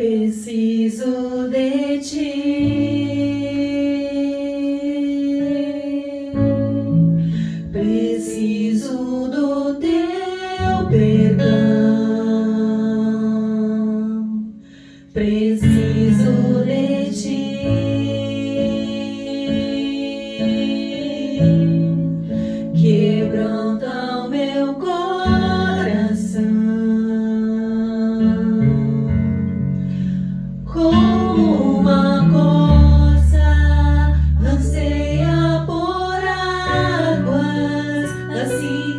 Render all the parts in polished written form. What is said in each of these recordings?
Preciso de ti, preciso do teu perdão, preciso de ti, quebranta o meu coração. Como uma corça anseia por águas, assim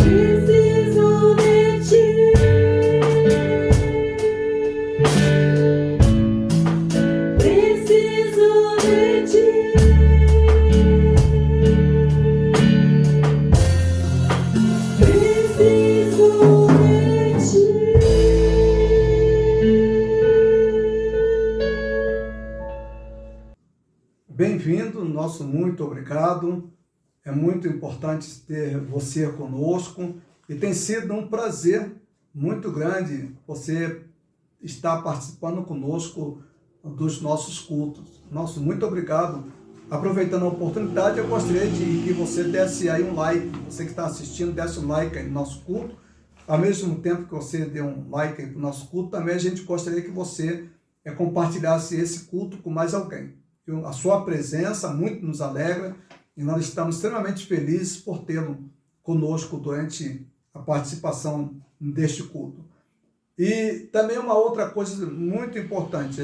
Preciso de ti. Preciso de ti. Preciso de ti. Bem-vindo, nosso muito obrigado. É muito importante ter você conosco e tem sido um prazer muito grande você estar participando conosco dos nossos cultos. Nosso muito obrigado. Aproveitando a oportunidade, eu gostaria de que você desse aí um like. Você que está assistindo, desse um like aí no nosso culto. Ao mesmo tempo que você deu um like aí para o nosso culto, também a gente gostaria que você compartilhasse esse culto com mais alguém. A sua presença muito nos alegra e nós estamos extremamente felizes por tê-lo conosco durante a participação deste culto. E também uma outra coisa muito importante,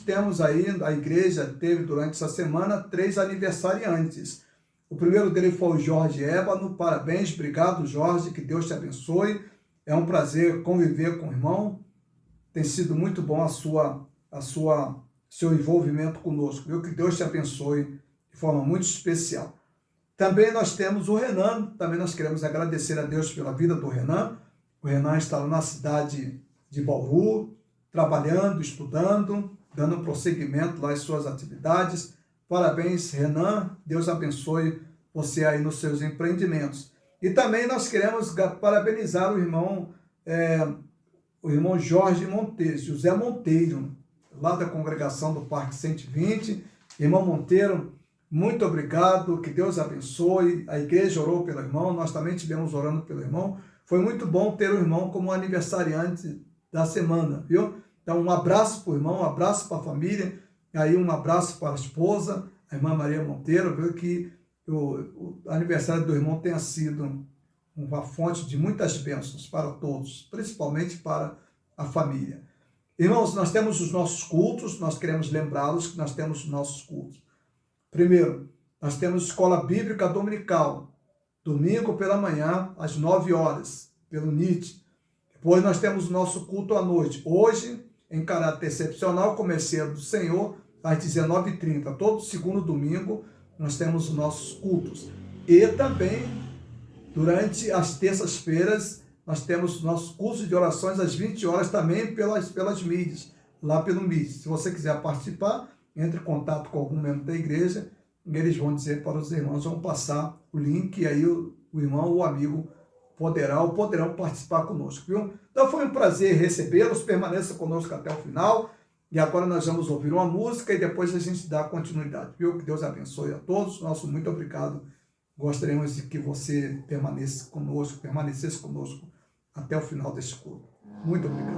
temos aí, a igreja teve durante essa semana 3 aniversariantes. O primeiro dele foi o Jorge Ébano, parabéns, obrigado Jorge, que Deus te abençoe. É um prazer conviver com o irmão, tem sido muito bom seu envolvimento conosco, viu? Que Deus te abençoe de forma muito especial. Também nós temos o Renan, também nós queremos agradecer a Deus pela vida do Renan. O Renan está na cidade de Bauru, trabalhando, estudando, dando prosseguimento lá às suas atividades. Parabéns, Renan, Deus abençoe você aí nos seus empreendimentos. E também nós queremos parabenizar o irmão Jorge Monteiro, José Monteiro, lá da congregação do Parque 120. Irmão Monteiro, muito obrigado, que Deus abençoe. A igreja orou pelo irmão, nós também estivemos orando pelo irmão. Foi muito bom ter o irmão como aniversariante da semana, viu? Então, um abraço para o irmão, um abraço para a família, aí um abraço para a esposa, a irmã Maria Monteiro, viu? Que o aniversário do irmão tenha sido uma fonte de muitas bênçãos para todos, principalmente para a família. Irmãos, nós temos os nossos cultos, nós queremos lembrá-los que nós temos os nossos cultos. Primeiro, nós temos Escola Bíblica Dominical, domingo pela manhã, às 9 horas, pelo NIT. Depois nós temos o nosso culto à noite. Hoje, em caráter excepcional, como é cedo do Senhor, às 19h30. Todo segundo domingo, nós temos os nossos cultos. E também, durante as terças-feiras, nós temos nossos cursos de orações às 20 horas também pelas mídias, lá pelo Meet. Se você quiser participar, entre em contato com algum membro da igreja, e eles vão dizer para os irmãos, vão passar o link, e aí o irmão ou o amigo poderão participar conosco, viu? Então foi um prazer recebê-los, permaneça conosco até o final, e agora nós vamos ouvir uma música e depois a gente dá continuidade, viu? Que Deus abençoe a todos, nosso muito obrigado. Gostaríamos de que você permanecesse conosco até o final deste culto. Muito obrigado.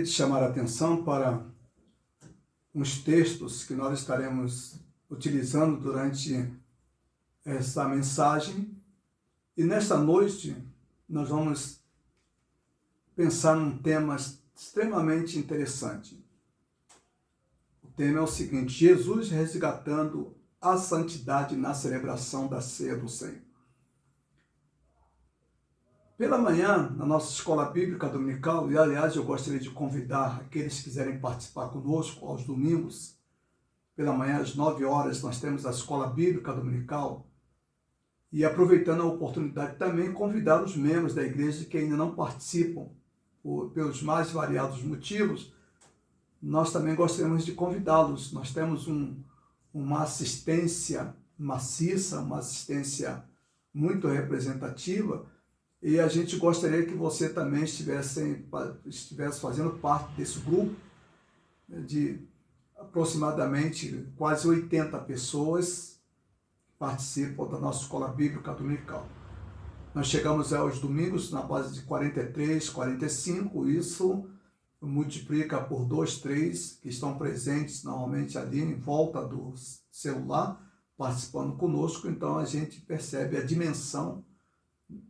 gostaria de chamar a atenção para uns textos que nós estaremos utilizando durante essa mensagem. E nesta noite nós vamos pensar num tema extremamente interessante. O tema é o seguinte: Jesus resgatando a santidade na celebração da ceia do Senhor. Pela manhã, na nossa escola bíblica dominical, e aliás eu gostaria de convidar aqueles que quiserem participar conosco aos domingos, pela manhã às 9 horas nós temos a escola bíblica dominical, e aproveitando a oportunidade também convidar os membros da igreja que ainda não participam, pelos mais variados motivos, nós também gostaríamos de convidá-los. Nós temos uma assistência maciça, uma assistência muito representativa, e a gente gostaria que você também estivesse fazendo parte desse grupo de aproximadamente quase 80 pessoas que participam da nossa escola bíblica dominical. Nós chegamos aos domingos na base de 43, 45, isso multiplica por 2, 3 que estão presentes normalmente ali em volta do celular, participando conosco. Então a gente percebe a dimensão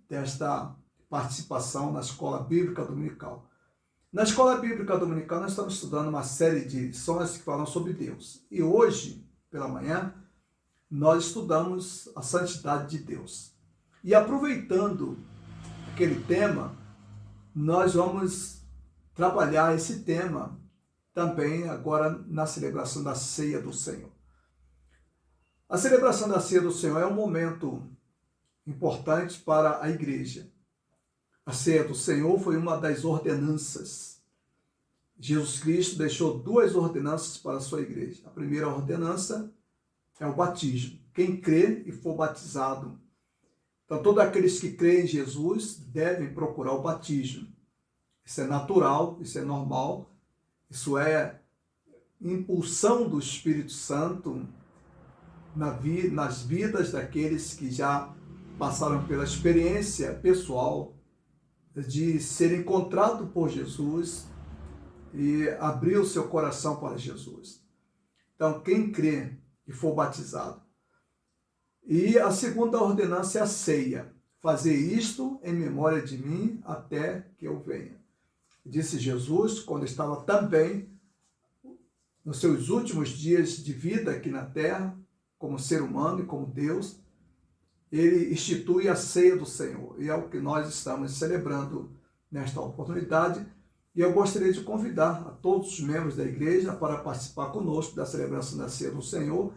desta participação na escola bíblica dominical. Na escola bíblica dominical nós estamos estudando uma série de lições que falam sobre Deus. E hoje, pela manhã, nós estudamos a santidade de Deus. E aproveitando aquele tema, nós vamos trabalhar esse tema também agora na celebração da ceia do Senhor. A celebração da ceia do Senhor é um momento importante para a igreja. A ceia do Senhor foi uma das ordenanças. Jesus Cristo deixou 2 ordenanças para a sua igreja. A primeira ordenança é o batismo. Quem crê e for batizado. Então, todos aqueles que creem em Jesus devem procurar o batismo. Isso é natural, isso é normal, isso é impulsão do Espírito Santo nas vidas daqueles que já passaram pela experiência pessoal de ser encontrado por Jesus e abrir o seu coração para Jesus. Então, quem crê e for batizado. E a segunda ordenança é a ceia. Fazer isto em memória de mim até que eu venha. Disse Jesus quando estava também nos seus últimos dias de vida aqui na terra, como ser humano e como Deus, ele institui a ceia do Senhor. E é o que nós estamos celebrando nesta oportunidade. E eu gostaria de convidar a todos os membros da igreja para participar conosco da celebração da ceia do Senhor.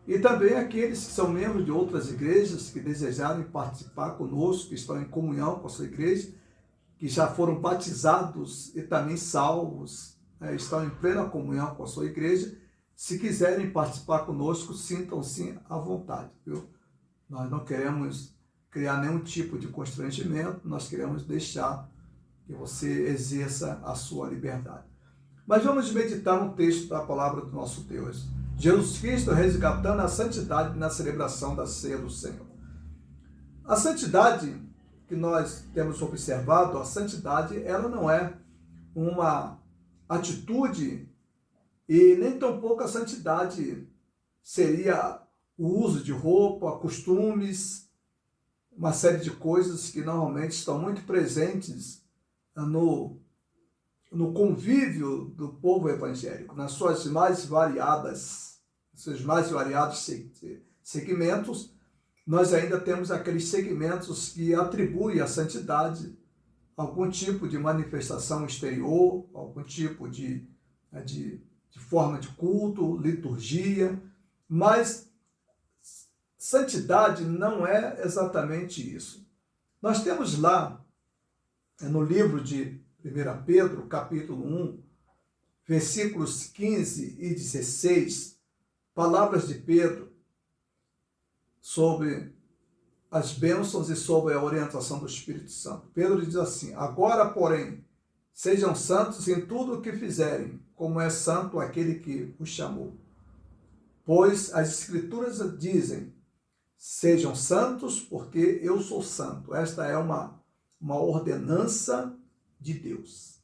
E também aqueles que são membros de outras igrejas que desejarem participar conosco, que estão em comunhão com a sua igreja, que já foram batizados e também salvos, estão em plena comunhão com a sua igreja. Se quiserem participar conosco, sintam-se à vontade, viu? Nós não queremos criar nenhum tipo de constrangimento, nós queremos deixar que você exerça a sua liberdade. Mas vamos meditar no texto da palavra do nosso Deus. Jesus Cristo resgatando a santidade na celebração da ceia do Senhor. A santidade que nós temos observado, a santidade, ela não é uma atitude e nem tampouco a santidade seria o uso de roupa, costumes, uma série de coisas que normalmente estão muito presentes no convívio do povo evangélico, nas suas mais variados segmentos. Nós ainda temos aqueles segmentos que atribuem à santidade algum tipo de manifestação exterior, algum tipo de forma de culto, liturgia, mas santidade não é exatamente isso. Nós temos lá, no livro de 1 Pedro, capítulo 1, versículos 15 e 16, palavras de Pedro sobre as bênçãos e sobre a orientação do Espírito Santo. Pedro diz assim: agora, porém, sejam santos em tudo o que fizerem, como é santo aquele que os chamou. Pois as Escrituras dizem: sejam santos, porque eu sou santo. Esta é uma ordenança de Deus.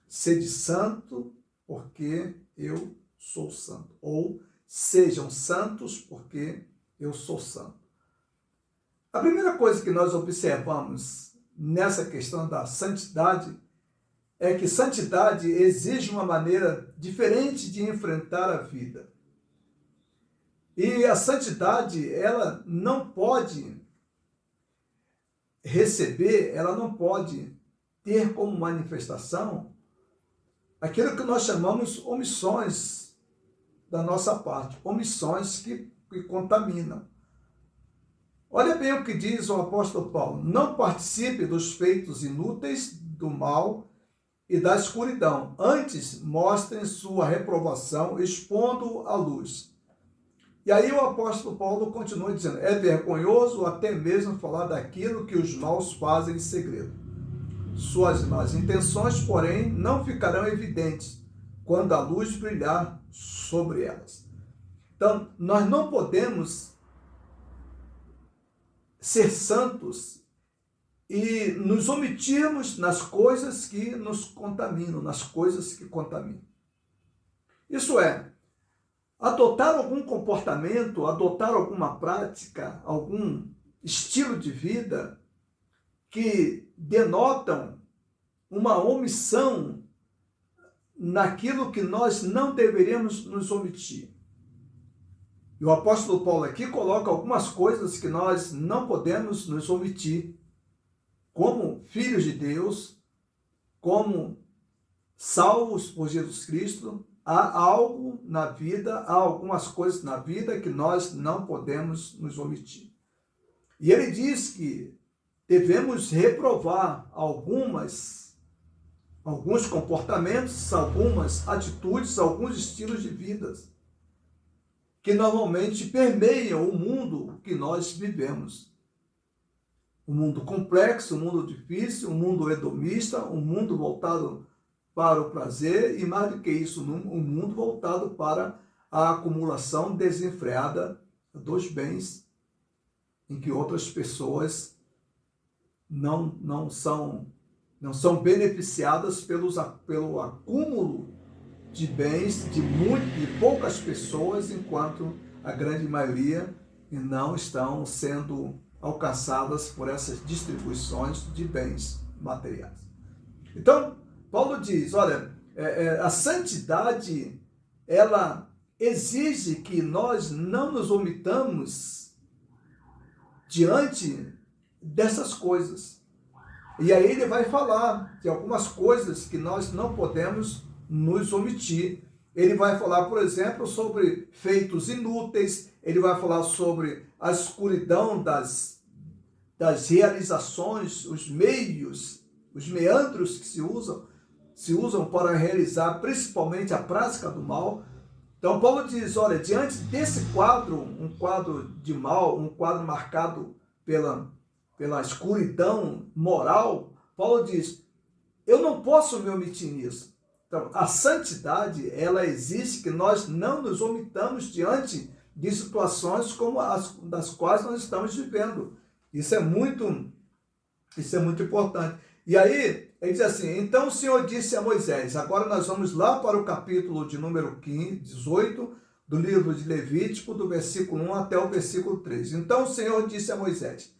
sede santo, porque eu sou santo. Ou sejam santos, porque eu sou santo. A primeira coisa que nós observamos nessa questão da santidade é que santidade exige uma maneira diferente de enfrentar a vida. E a santidade, ela não pode receber, ela não pode ter como manifestação aquilo que nós chamamos omissões da nossa parte, omissões que contaminam. Olha bem o que diz o apóstolo Paulo: não participe dos feitos inúteis, do mal e da escuridão, antes mostrem sua reprovação, expondo à luz. E aí o apóstolo Paulo continua dizendo: é vergonhoso até mesmo falar daquilo que os maus fazem em segredo. Suas más intenções, porém, não ficarão evidentes quando a luz brilhar sobre elas. Então, nós não podemos ser santos e nos omitirmos nas coisas que nos contaminam, nas coisas que contaminam. Isso é, adotar algum comportamento, adotar alguma prática, algum estilo de vida que denotam uma omissão naquilo que nós não deveríamos nos omitir. E o apóstolo Paulo aqui coloca algumas coisas que nós não podemos nos omitir. Como filhos de Deus, como salvos por Jesus Cristo, há algo na vida, há algumas coisas na vida que nós não podemos nos omitir. E ele diz que devemos reprovar alguns comportamentos, algumas atitudes, alguns estilos de vida que normalmente permeiam o mundo que nós vivemos. Um mundo complexo, um mundo difícil, um mundo hedonista, um mundo voltado para o prazer e, mais do que isso, um mundo voltado para a acumulação desenfreada dos bens, em que outras pessoas não são beneficiadas pelo acúmulo de bens de poucas pessoas, enquanto a grande maioria não estão sendo alcançadas por essas distribuições de bens materiais. Então, Paulo diz, olha, a santidade, ela exige que nós não nos omitamos diante dessas coisas. E aí ele vai falar de algumas coisas que nós não podemos nos omitir. Ele vai falar, por exemplo, sobre feitos inúteis, ele vai falar sobre a escuridão das realizações, os meios, os meandros que se usam para realizar principalmente a prática do mal. Então Paulo diz, olha, diante desse quadro, um quadro de mal, um quadro marcado pela escuridão moral, Paulo diz, eu não posso me omitir nisso. Então, a santidade, ela exige que nós não nos omitamos diante de situações como as das quais nós estamos vivendo. Isso é muito importante. E aí, ele diz assim, então o Senhor disse a Moisés, agora nós vamos lá para o capítulo de número 18, do livro de Levítico, do versículo 1 até o versículo 3. Então o Senhor disse a Moisés,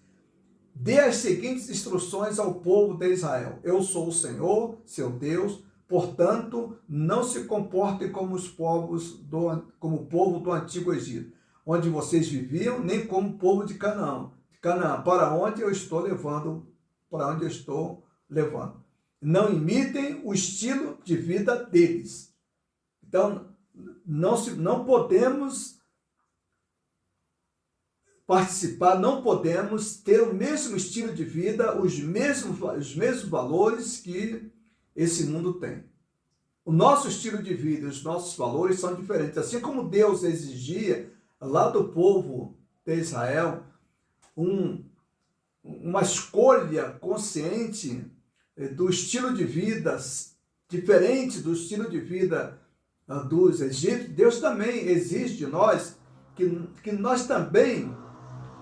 dê as seguintes instruções ao povo de Israel. Eu sou o Senhor, seu Deus, portanto, não se comportem como o povo do antigo Egito, onde vocês viviam, nem como o povo de Canaã, para onde eu estou levando. Não imitem o estilo de vida deles. Então, não podemos participar, não podemos ter o mesmo estilo de vida, os mesmos valores que esse mundo tem. O nosso estilo de vida e os nossos valores são diferentes. Assim como Deus exigia lá do povo de Israel uma escolha consciente do estilo de vida diferente do estilo de vida dos egípcios, Deus também exige de nós que nós também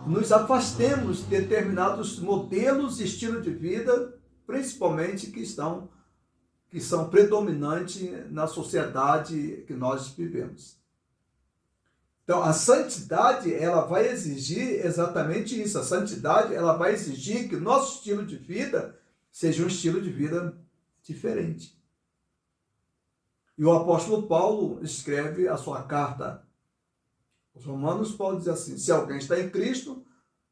nos afastemos de determinados modelos e estilo de vida, principalmente que que são predominantes na sociedade que nós vivemos. Então, a santidade, ela vai exigir exatamente isso. A santidade, ela vai exigir que o nosso estilo de vida seja um estilo de vida diferente. E o apóstolo Paulo escreve a sua carta aos Romanos. Paulo diz assim: se alguém está em Cristo,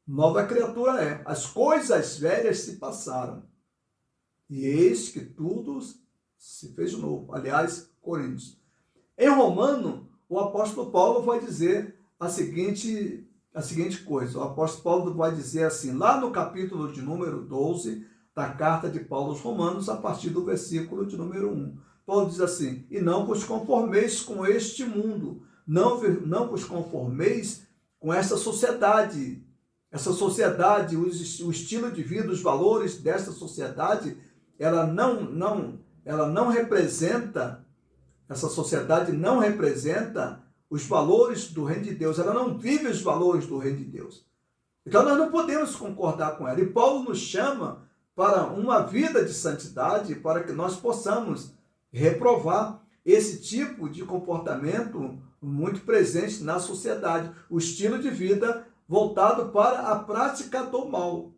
nova criatura é. As coisas velhas se passaram, e eis que tudo se fez novo. Aliás, Coríntios. Em Romano, o apóstolo Paulo vai dizer a seguinte coisa. O apóstolo Paulo vai dizer assim, lá no capítulo de número 12 da carta de Paulo aos Romanos, a partir do versículo de número 1. Paulo diz assim: e não vos conformeis com este mundo, não vos conformeis com essa sociedade. Essa sociedade, o estilo de vida, os valores dessa sociedade, ela não representa, essa sociedade não representa os valores do reino de Deus, ela não vive os valores do reino de Deus. Então nós não podemos concordar com ela. E Paulo nos chama para uma vida de santidade, para que nós possamos reprovar esse tipo de comportamento muito presente na sociedade, o estilo de vida voltado para a prática do mal.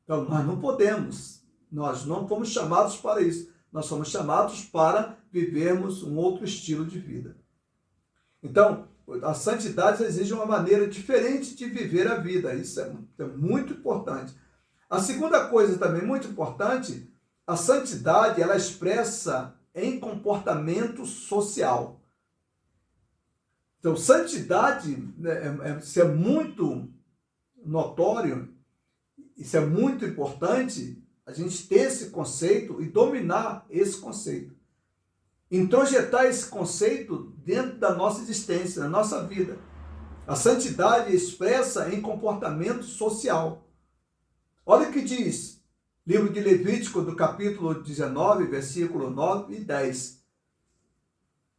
Então nós não podemos, nós não fomos chamados para isso, nós somos chamados para vivermos um outro estilo de vida. Então, a santidade exige uma maneira diferente de viver a vida. Isso é muito importante. A segunda coisa também muito importante, a santidade, ela expressa em comportamento social. Então, santidade, isso é muito notório, isso é muito importante, a gente ter esse conceito e dominar esse conceito. Introjetar esse conceito dentro da nossa existência, da nossa vida. A santidade expressa em comportamento social. Olha o que diz, livro de Levítico, do capítulo 19, versículo 9 e 10.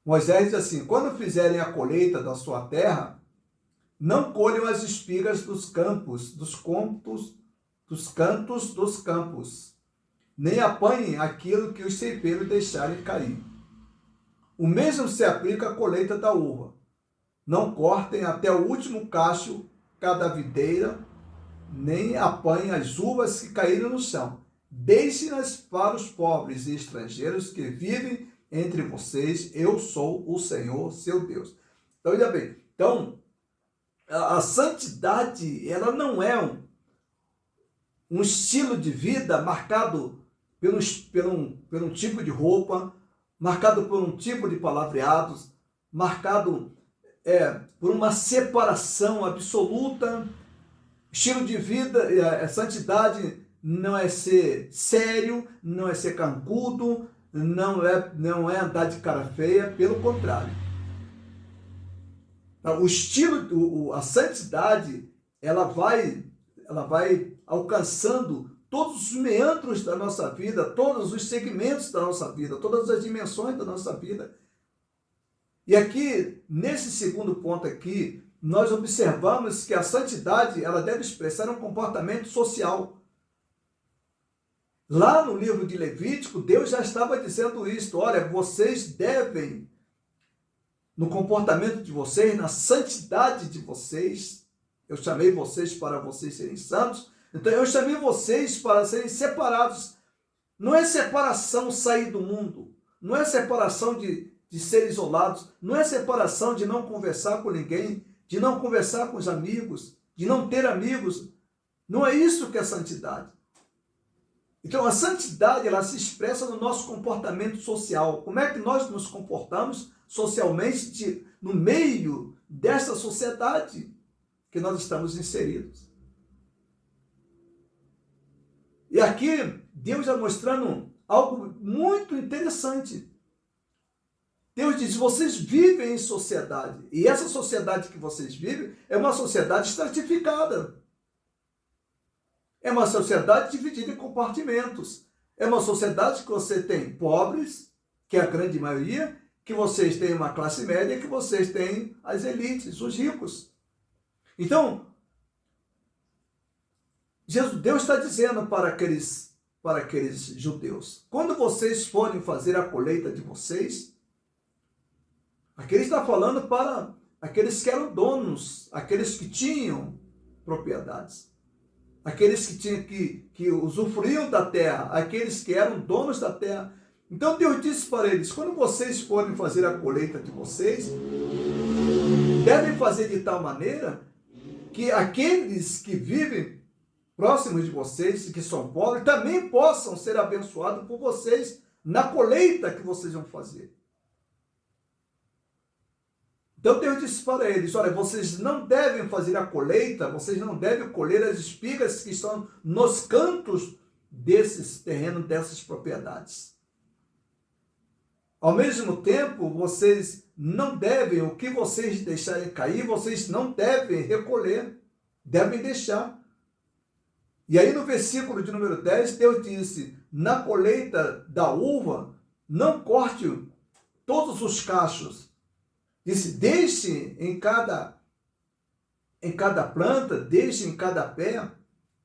Moisés diz assim: quando fizerem a colheita da sua terra, não colham as espigas dos campos, dos cantos dos campos, nem apanhem aquilo que os ceifeiros deixarem cair. O mesmo se aplica à colheita da uva. Não cortem até o último cacho cada videira, nem apanhem as uvas que caíram no chão. Deixem-nas para os pobres e estrangeiros que vivem entre vocês. Eu sou o Senhor, seu Deus. Então, olha bem. Então, a santidade, ela não é um estilo de vida marcado pelo um tipo de roupa, marcado por um tipo de palavreados, marcado por uma separação absoluta. Estilo de vida, a santidade não é ser sério, não é ser carrancudo, não é andar de cara feia, pelo contrário. A santidade, ela vai alcançando todos os meandros da nossa vida, todos os segmentos da nossa vida, todas as dimensões da nossa vida. E aqui, nesse segundo ponto aqui, nós observamos que a santidade, ela deve expressar um comportamento social. Lá no livro de Levítico, Deus já estava dizendo isso. Olha, vocês devem, no comportamento de vocês, na santidade de vocês, eu chamei vocês para vocês serem santos, então eu chamei vocês para serem separados. Não é separação sair do mundo, não é separação de ser isolados, não é separação de não conversar com ninguém, de não conversar com os amigos, de não ter amigos. Não é isso que é santidade. Então a santidade, ela se expressa no nosso comportamento social. Como é que nós nos comportamos socialmente no meio dessa sociedade que nós estamos inseridos? E aqui Deus está mostrando algo muito interessante. Deus diz: vocês vivem em sociedade. E essa sociedade que vocês vivem é uma sociedade estratificada. É uma sociedade dividida em compartimentos. É uma sociedade que você tem pobres, que é a grande maioria, que vocês têm uma classe média, que vocês têm as elites, os ricos. Então, Deus está dizendo para aqueles para aqueles judeus: quando vocês forem fazer a colheita de vocês, aqui ele está falando para aqueles que eram donos, aqueles que tinham propriedades, aqueles que tinham que usufruíam da terra, aqueles que eram donos da terra. Então Deus disse para eles: quando vocês forem fazer a colheita de vocês, devem fazer de tal maneira que aqueles que vivem próximos de vocês, que são pobres, também possam ser abençoados por vocês na colheita que vocês vão fazer. Então Deus disse para eles: olha, vocês não devem fazer a colheita, vocês não devem colher as espigas que estão nos cantos desses terrenos, dessas propriedades. Ao mesmo tempo, vocês não devem, o que vocês deixarem cair, vocês não devem recolher, devem deixar. E aí no versículo de número 10, Deus disse: na colheita da uva, não corte todos os cachos. Disse: deixe em cada planta, deixe em cada pé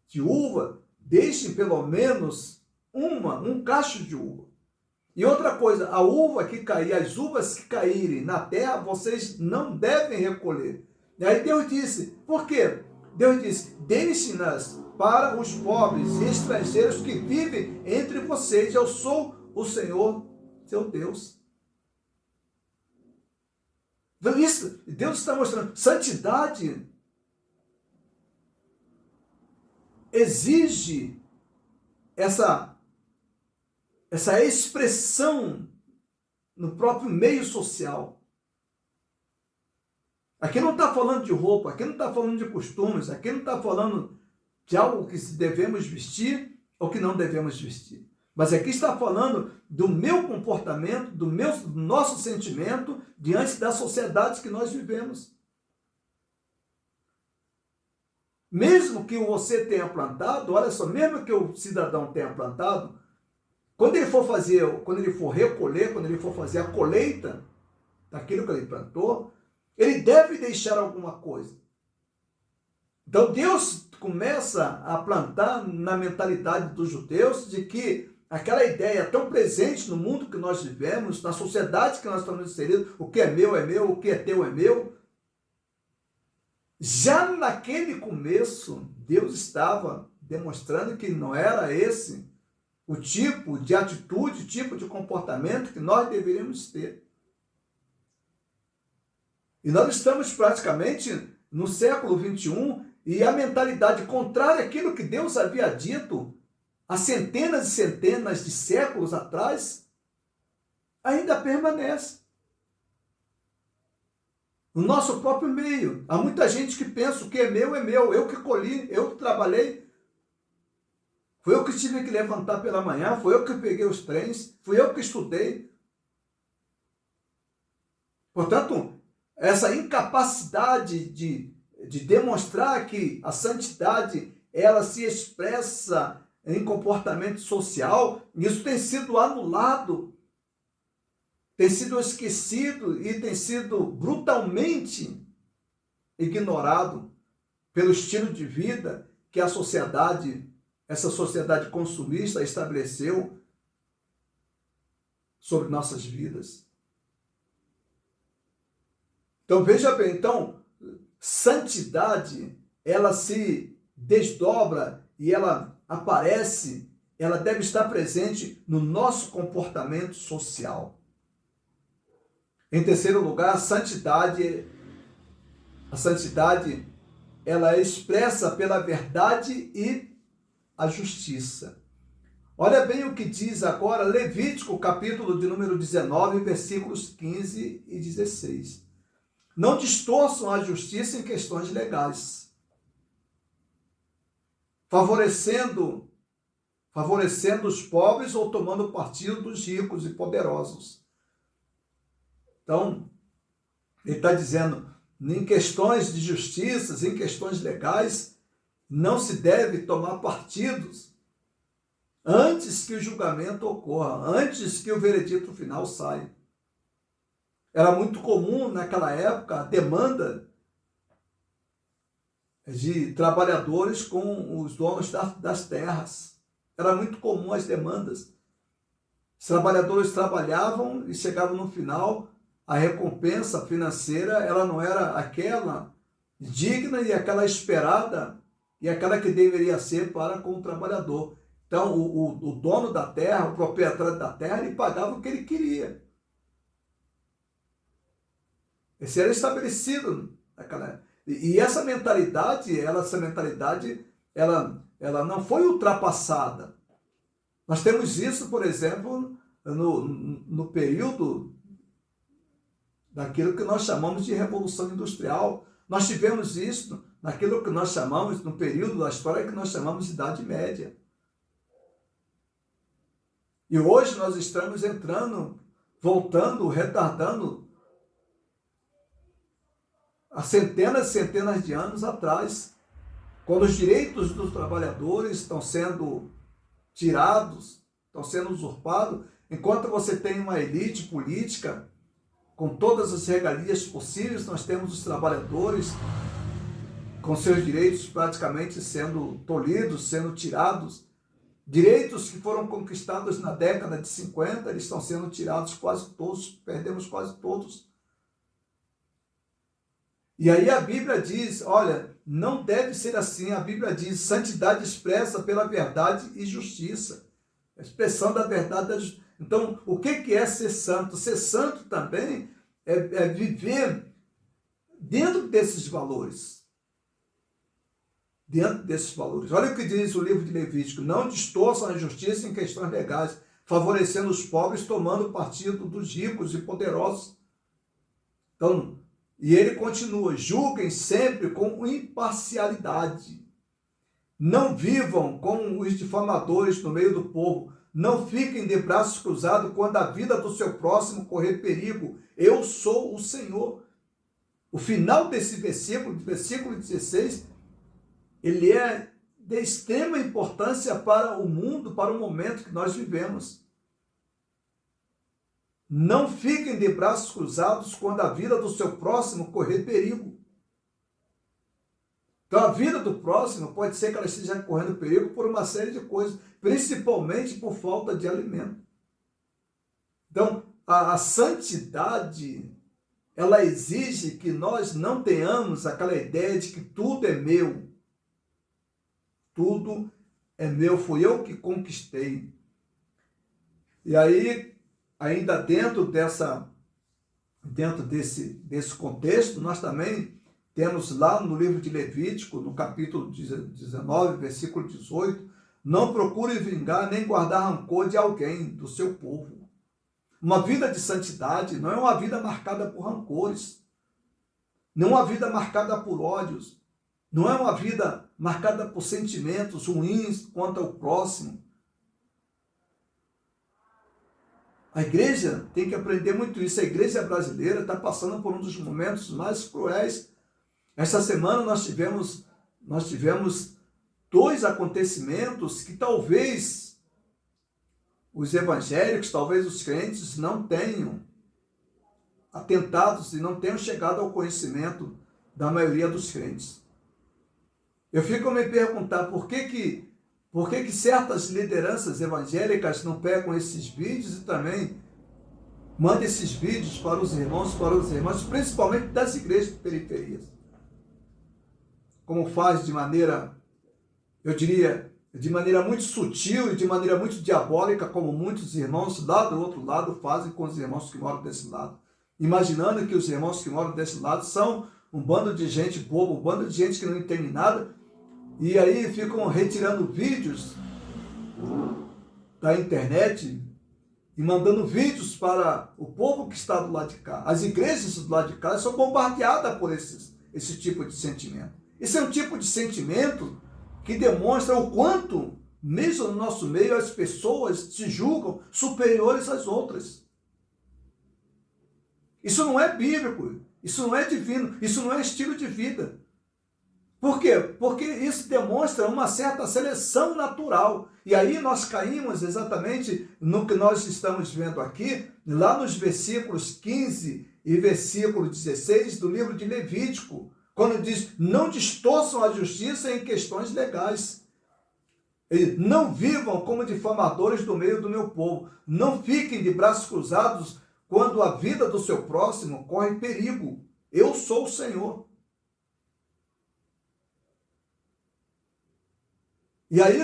de uva, deixe pelo menos um cacho de uva. E outra coisa, a uva que cair, as uvas que caírem na terra, vocês não devem recolher. E aí Deus disse: por quê? Deus disse: deixe-nas para os pobres e estrangeiros que vivem entre vocês. Eu sou o Senhor, seu Deus. Isso, Deus está mostrando. Santidade exige essa expressão no próprio meio social. Aqui não está falando de roupa, aqui não está falando de costumes, aqui não está falando de algo que devemos vestir ou que não devemos vestir. Mas aqui está falando do meu comportamento, do nosso sentimento diante da sociedade que nós vivemos. Mesmo que você tenha plantado, olha só, mesmo que o cidadão tenha plantado, quando ele for recolher, quando ele for fazer a colheita daquilo que ele plantou, ele deve deixar alguma coisa. Então Deus começa a plantar na mentalidade dos judeus de que aquela ideia tão presente no mundo que nós vivemos, na sociedade que nós estamos inseridos, o que é meu, o que é teu é meu. Já naquele começo, Deus estava demonstrando que não era esse o tipo de atitude, o tipo de comportamento que nós deveríamos ter. E nós estamos praticamente no século 21 e a mentalidade contrária àquilo que Deus havia dito há centenas e centenas de séculos atrás ainda permanece. No nosso próprio meio. Há muita gente que pensa: o que é meu, eu que colhi, eu que trabalhei. Foi eu que tive que levantar pela manhã, foi eu que peguei os trens, fui eu que estudei. Portanto, essa incapacidade de demonstrar que a santidade ela se expressa em comportamento social, isso tem sido anulado, tem sido esquecido e tem sido brutalmente ignorado pelo estilo de vida que essa sociedade consumista estabeleceu sobre nossas vidas. Então veja bem, santidade, ela se desdobra e ela aparece, ela deve estar presente no nosso comportamento social. Em terceiro lugar, a santidade ela é expressa pela verdade e a justiça. Olha bem o que diz agora Levítico, capítulo de número 19, versículos 15 e 16. Não distorçam a justiça em questões legais, favorecendo os pobres ou tomando partido dos ricos e poderosos. Então, ele está dizendo, em questões de justiça, em questões legais, não se deve tomar partidos antes que o julgamento ocorra, antes que o veredito final saia. Era muito comum naquela época a demanda de trabalhadores com os donos das terras. Era muito comum as demandas. Os trabalhadores trabalhavam e chegavam no final, a recompensa financeira ela não era aquela digna e aquela esperada e aquela que deveria ser para com o trabalhador. Então, o dono da terra, o proprietário da terra, ele pagava o que ele queria. Esse era estabelecido naquela época. E essa mentalidade, ela não foi ultrapassada. Nós temos isso, por exemplo, no período daquilo que nós chamamos de Revolução Industrial. Nós tivemos isso naquilo que nós chamamos, no período da história que nós chamamos de Idade Média. E hoje nós estamos entrando, voltando, retardando há centenas e centenas de anos atrás, quando os direitos dos trabalhadores estão sendo tirados, estão sendo usurpados, enquanto você tem uma elite política com todas as regalias possíveis, nós temos os trabalhadores com seus direitos praticamente sendo tolhidos, sendo tirados. Direitos que foram conquistados na década de 50, eles estão sendo tirados quase todos, perdemos quase todos. E aí a Bíblia diz, olha, não deve ser assim. A Bíblia diz, santidade expressa pela verdade e justiça. A expressão da verdade e justiça. Então, o que é ser santo? Ser santo também é viver dentro desses valores. Dentro desses valores. Olha o que diz o livro de Levítico. Não distorçam a justiça em questões legais, favorecendo os pobres, tomando partido dos ricos e poderosos. Então, e ele continua, julguem sempre com imparcialidade. Não vivam como os difamadores no meio do povo. Não fiquem de braços cruzados quando a vida do seu próximo correr perigo. Eu sou o Senhor. O final desse versículo 16, ele é de extrema importância para o mundo, para o momento que nós vivemos. Não fiquem de braços cruzados quando a vida do seu próximo correr perigo. Então, a vida do próximo pode ser que ela esteja correndo perigo por uma série de coisas, principalmente por falta de alimento. Então, a santidade, ela exige que nós não tenhamos aquela ideia de que tudo é meu. Tudo é meu, fui eu que conquistei. E aí, ainda dentro desse contexto, nós também temos lá no livro de Levítico, no capítulo 19, versículo 18, não procure vingar nem guardar rancor de alguém, do seu povo. Uma vida de santidade não é uma vida marcada por rancores, não é uma vida marcada por ódios, não é uma vida marcada por sentimentos ruins quanto ao próximo. A igreja tem que aprender muito isso. A igreja brasileira está passando por um dos momentos mais cruéis. Esta semana nós tivemos 2 acontecimentos que talvez os evangélicos, talvez os crentes não tenham atentado e não tenham chegado ao conhecimento da maioria dos crentes. Eu fico a me perguntar por que certas lideranças evangélicas não pegam esses vídeos e também mandam esses vídeos para os irmãos, principalmente das igrejas de periferias. Como faz de maneira, eu diria, de maneira muito sutil e de maneira muito diabólica, como muitos irmãos lá do outro lado fazem com os irmãos que moram desse lado. Imaginando que os irmãos que moram desse lado são um bando de gente boba, um bando de gente que não entende nada, e aí ficam retirando vídeos da internet e mandando vídeos para o povo que está do lado de cá. As igrejas do lado de cá são bombardeadas por esse tipo de sentimento. Esse é um tipo de sentimento que demonstra o quanto, mesmo no nosso meio, as pessoas se julgam superiores às outras. Isso não é bíblico, isso não é divino, isso não é estilo de vida. Por quê? Porque isso demonstra uma certa seleção natural. E aí nós caímos exatamente no que nós estamos vendo aqui, lá nos versículos 15 e versículo 16 do livro de Levítico, quando diz, não distorçam a justiça em questões legais. Não vivam como difamadores do meio do meu povo. Não fiquem de braços cruzados quando a vida do seu próximo corre perigo. Eu sou o Senhor. E aí,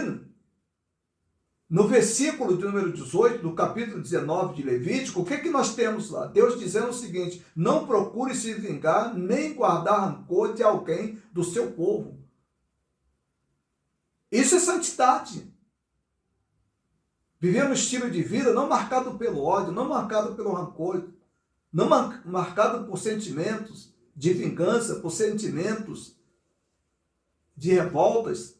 no versículo de número 18, do capítulo 19 de Levítico, o que nós temos lá? Deus dizendo o seguinte: não procure se vingar, nem guardar rancor de alguém do seu povo. Isso é santidade. Viver um estilo de vida não marcado pelo ódio, não marcado pelo rancor, não marcado por sentimentos de vingança, por sentimentos de revoltas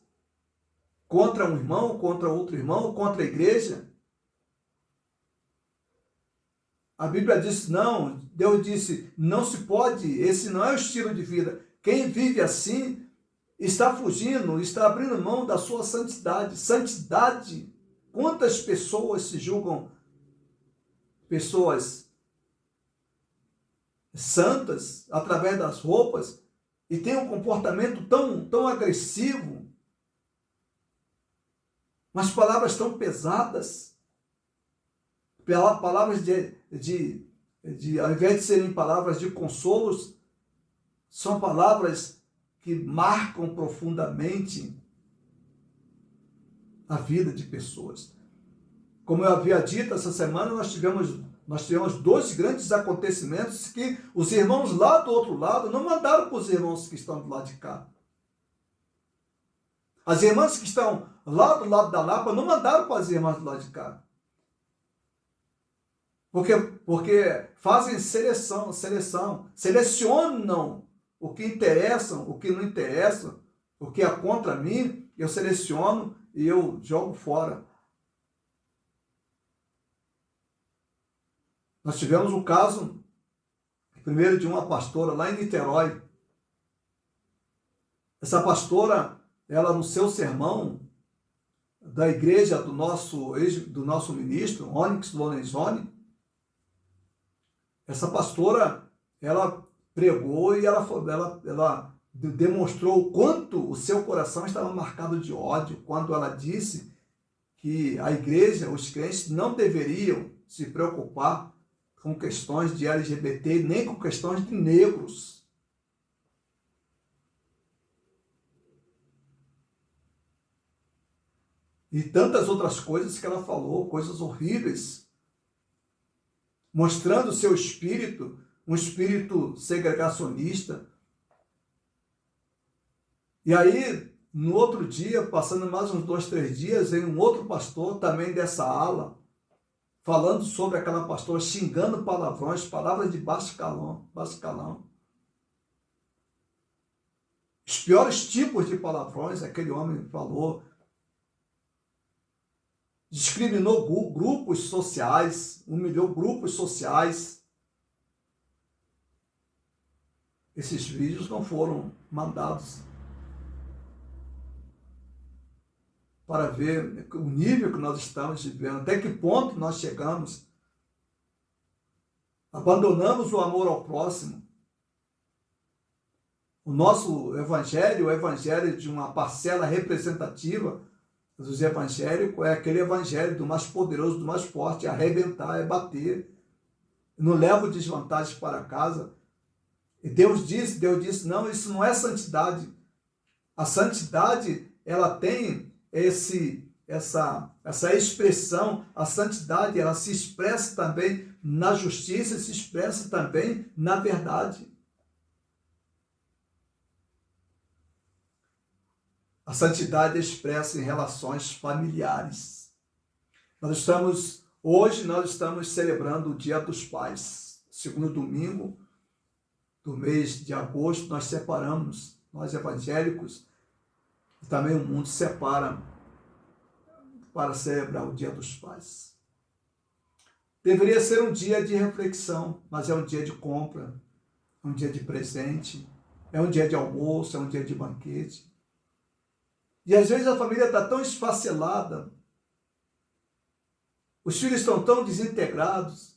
contra um irmão, contra outro irmão, contra a igreja. A Bíblia diz não, Deus disse, não se pode, esse não é o estilo de vida. Quem vive assim está fugindo, está abrindo mão da sua santidade. Santidade, quantas pessoas se julgam pessoas santas através das roupas e têm um comportamento tão agressivo, mas palavras tão pesadas, palavras ao invés de serem palavras de consolos, são palavras que marcam profundamente a vida de pessoas. Como eu havia dito, essa semana nós tivemos dois grandes acontecimentos que os irmãos lá do outro lado não mandaram para os irmãos que estão do lado de cá. As irmãs que estão lá do lado da Lapa não mandaram para as irmãs do lado de cá. Porque fazem selecionam o que interessa, o que não interessa, o que é contra mim, eu seleciono e eu jogo fora. Nós tivemos um caso, primeiro de uma pastora lá em Niterói. Essa pastora, ela no seu sermão da igreja do nosso ministro, Onyx Lorenzoni, essa pastora, ela pregou e ela demonstrou o quanto o seu coração estava marcado de ódio, quando ela disse que a igreja, os crentes, não deveriam se preocupar com questões de LGBT, nem com questões de negros. E tantas outras coisas que ela falou, coisas horríveis, mostrando o seu espírito, um espírito segregacionista. E aí, no outro dia, passando mais uns 2, 3 dias, veio um outro pastor também dessa ala, falando sobre aquela pastora, xingando palavrões, palavras de baixo calão. Os piores tipos de palavrões aquele homem falou. Discriminou grupos sociais, humilhou grupos sociais. Esses vídeos não foram mandados para ver o nível que nós estamos vivendo, até que ponto nós chegamos. Abandonamos o amor ao próximo. O nosso evangelho, o evangelho de uma parcela representativa dos evangélicos, é aquele evangelho do mais poderoso, do mais forte, é arrebentar, é bater. Não leva desvantagem para casa. E Deus disse, não, isso não é santidade. A santidade, ela tem essa expressão, a santidade, ela se expressa também na justiça, se expressa também na verdade. A santidade é expressa em relações familiares. Hoje nós estamos celebrando o Dia dos Pais. Segundo domingo do mês de agosto, nós separamos, nós evangélicos, e também o mundo separa para celebrar o Dia dos Pais. Deveria ser um dia de reflexão, mas é um dia de compra, é um dia de presente, é um dia de almoço, é um dia de banquete. E às vezes a família está tão esfacelada, os filhos estão tão desintegrados,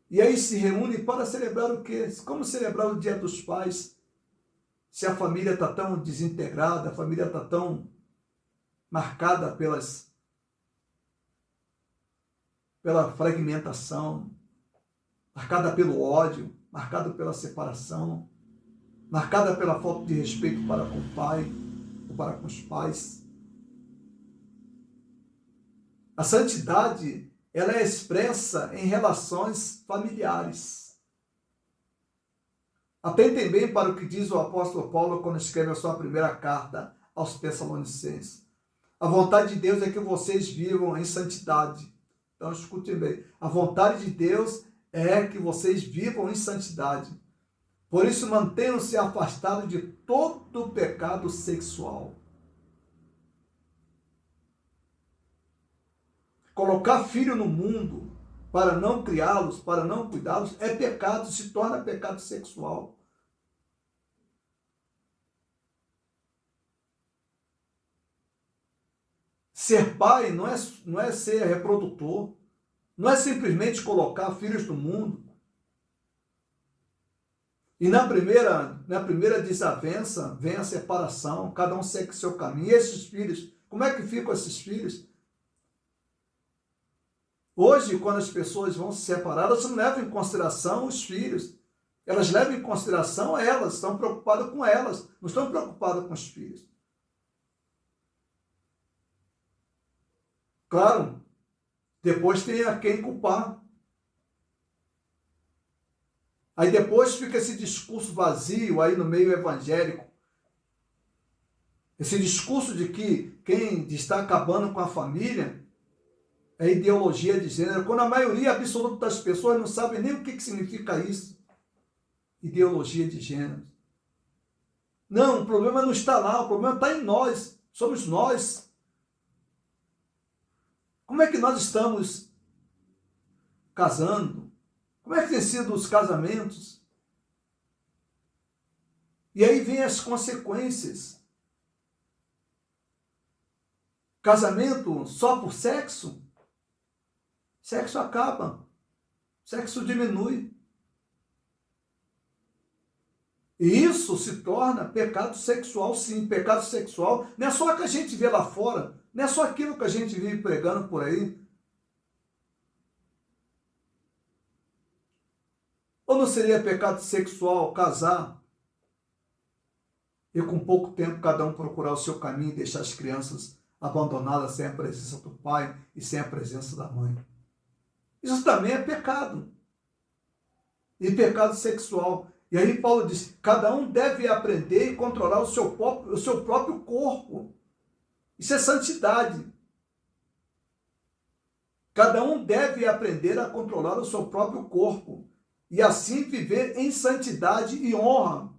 e aí se reúnem para celebrar o quê? Como celebrar o Dia dos Pais, se a família está tão desintegrada, a família está tão marcada pela fragmentação, marcada pelo ódio, marcada pela separação, marcada pela falta de respeito para com o pai ou para com os pais. A santidade, ela é expressa em relações familiares. Atentem bem para o que diz o apóstolo Paulo quando escreve a sua primeira carta aos Tessalonicenses. A vontade de Deus é que vocês vivam em santidade. Então, escutem bem. A vontade de Deus é que vocês vivam em santidade. Por isso, mantenham-se afastados de todo pecado sexual. Colocar filho no mundo para não criá-los, para não cuidá-los, é pecado, se torna pecado sexual. Ser pai não é ser reprodutor, não é simplesmente colocar filhos no mundo. E na primeira desavença vem a separação, cada um segue seu caminho. E esses filhos, como é que ficam esses filhos? Hoje, quando as pessoas vão se separar, elas não levam em consideração os filhos. Elas levam em consideração elas, estão preocupadas com elas, não estão preocupadas com os filhos. Claro, depois tem a quem culpar. Aí depois fica esse discurso vazio aí no meio evangélico. Esse discurso de que quem está acabando com a família é ideologia de gênero, quando a maioria absoluta das pessoas não sabe nem o que significa isso. Ideologia de gênero. Não, o problema não está lá, o problema está em nós, somos nós. Como é que nós estamos casando? Como é que tem sido os casamentos? E aí vem as consequências. Casamento só por sexo? Sexo acaba. Sexo diminui. E isso se torna pecado sexual, sim. Pecado sexual não é só o que a gente vê lá fora. Não é só aquilo que a gente vive pregando por aí. Ou não seria pecado sexual casar e com pouco tempo cada um procurar o seu caminho e deixar as crianças abandonadas sem a presença do pai e sem a presença da mãe? Isso também é pecado. E pecado sexual. E aí Paulo diz, cada um deve aprender e controlar o seu próprio corpo. Isso é santidade. Cada um deve aprender a controlar o seu próprio corpo e assim viver em santidade e honra.